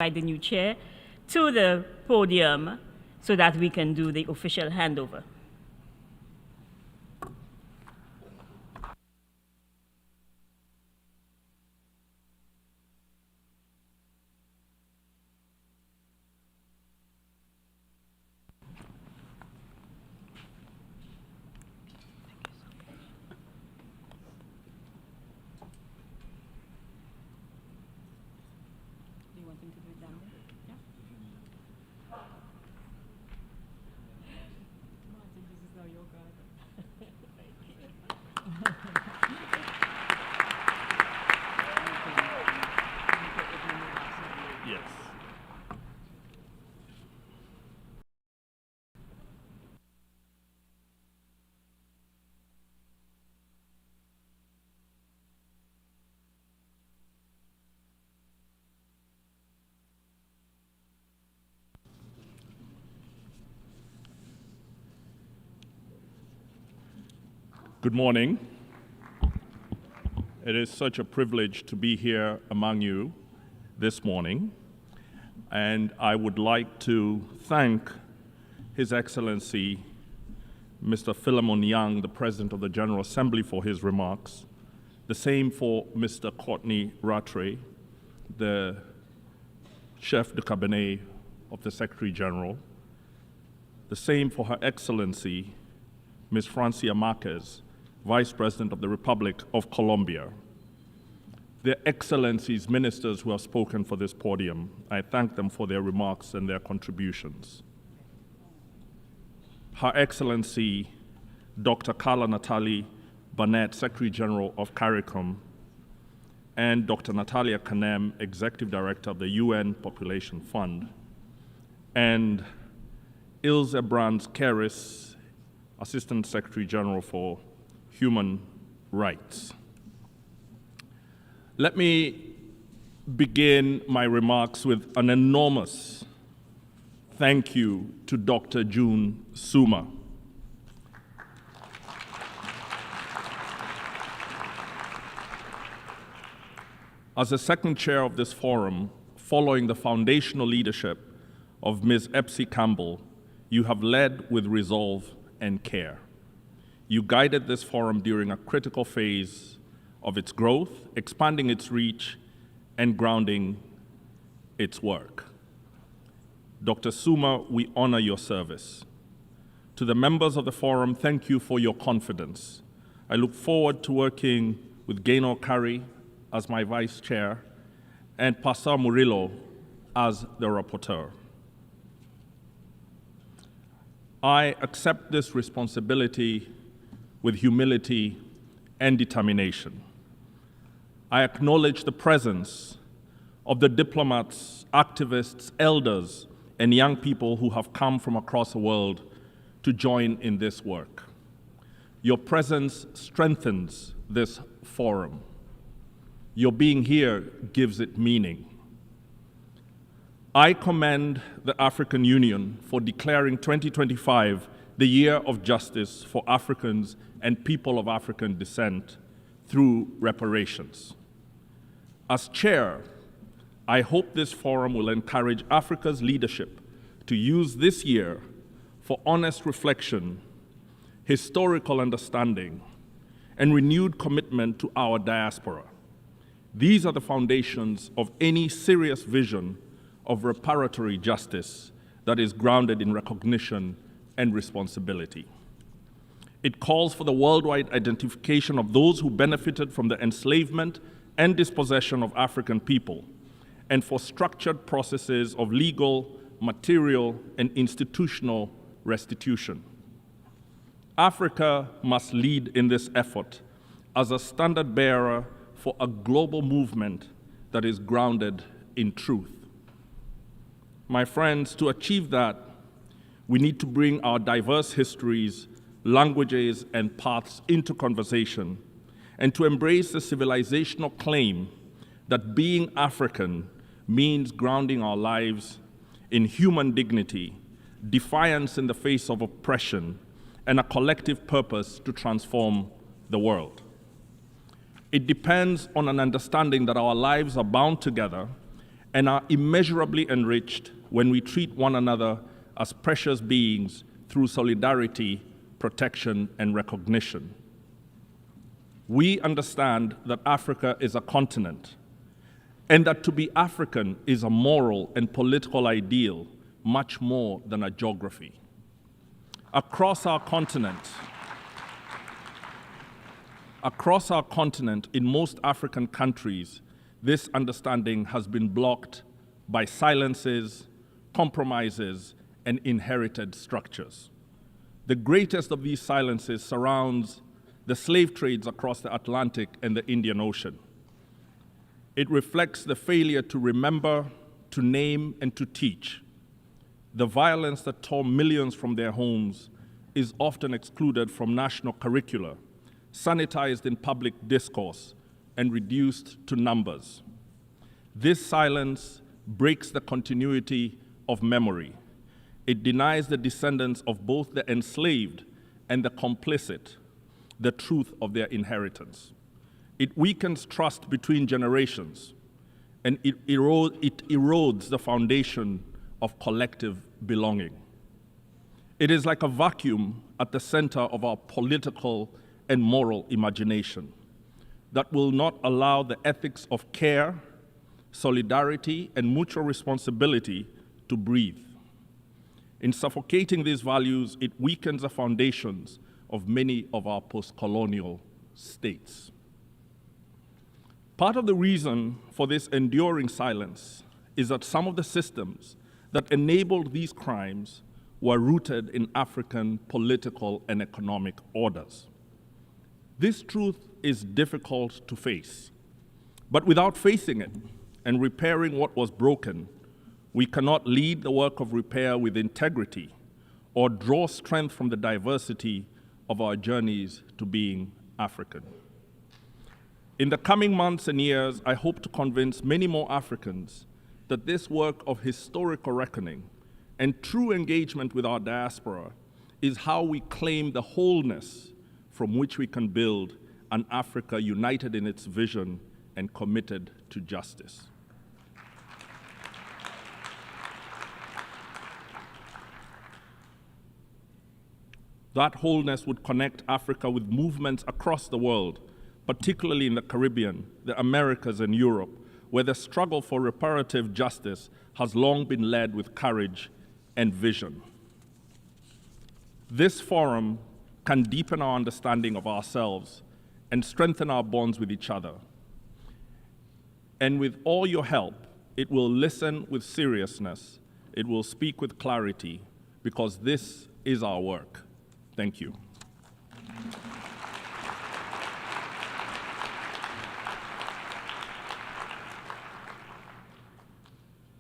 invite the new chair to the podium so that we can do the official handover. Good morning. It is such a privilege to be here among you this morning, and I would like to thank His Excellency Mr. Philemon Yang, the President of the General Assembly, for his remarks. The same for Mr. Courtney Rattray, the Chef de Cabinet of the Secretary General. The same for Her Excellency Ms. Francia Marquez, Vice President of the Republic of Colombia. Their Excellencies, ministers who have spoken for this podium, I thank them for their remarks and their contributions. Her Excellency Dr. Carla Natalie Barnett, Secretary General of CARICOM, and Dr. Natalia Kanem, Executive Director of the UN Population Fund, and Ilse Brands Keris, Assistant Secretary General for Human Rights. Let me begin my remarks with an enormous thank you to Dr. June Suma. As the second chair of this forum, following the foundational leadership of Ms. Epsie Campbell, you have led with resolve and care. You guided this forum during a critical phase of its growth, expanding its reach and grounding its work. Dr. Suma, we honor your service. To the members of the forum, thank you for your confidence. I look forward to working with Gaynor Curry as my vice chair and Pastor Murillo as the rapporteur. I accept this responsibility with humility and determination. I acknowledge the presence of the diplomats, activists, elders, and young people who have come from across the world to join in this work. Your presence strengthens this forum. Your being here gives it meaning. I commend the African Union for declaring 2025 the year of justice for Africans and people of African descent through reparations. As chair, I hope this forum will encourage Africa's leadership to use this year for honest reflection, historical understanding, and renewed commitment to our diaspora. These are the foundations of any serious vision of reparatory justice that is grounded in recognition and responsibility. It calls for the worldwide identification of those who benefited from the enslavement and dispossession of African people, and for structured processes of legal, material, and institutional restitution. Africa must lead in this effort as a standard bearer for a global movement that is grounded in truth. My friends, to achieve that, we need to bring our diverse histories, languages, and paths into conversation, and to embrace the civilizational claim that being African means grounding our lives in human dignity, defiance in the face of oppression, and a collective purpose to transform the world. It depends on an understanding that our lives are bound together and are immeasurably enriched when we treat one another as precious beings through solidarity, protection, and recognition. We understand that Africa is a continent, and that to be African is a moral and political ideal, much more than a geography. Across our continent, in most African countries, this understanding has been blocked by silences, compromises, and inherited structures. The greatest of these silences surrounds the slave trades across the Atlantic and the Indian Ocean. It reflects the failure to remember, to name, and to teach. The violence that tore millions from their homes is often excluded from national curricula, sanitized in public discourse, and reduced to numbers. This silence breaks the continuity of memory. It denies the descendants of both the enslaved and the complicit the truth of their inheritance. It weakens trust between generations, and it erodes the foundation of collective belonging. It is like a vacuum at the center of our political and moral imagination that will not allow the ethics of care, solidarity, and mutual responsibility to breathe. In suffocating these values, it weakens the foundations of many of our post-colonial states. Part of the reason for this enduring silence is that some of the systems that enabled these crimes were rooted in African political and economic orders. This truth is difficult to face, but without facing it and repairing what was broken, we cannot lead the work of repair with integrity or draw strength from the diversity of our journeys to being African. In the coming months and years, I hope to convince many more Africans that this work of historical reckoning and true engagement with our diaspora is how we claim the wholeness from which we can build an Africa united in its vision and committed to justice. That wholeness would connect Africa with movements across the world, particularly in the Caribbean, the Americas, and Europe, where the struggle for reparative justice has long been led with courage and vision. This forum can deepen our understanding of ourselves and strengthen our bonds with each other. And with all your help, it will listen with seriousness, it will speak with clarity, because this is our work. Thank you.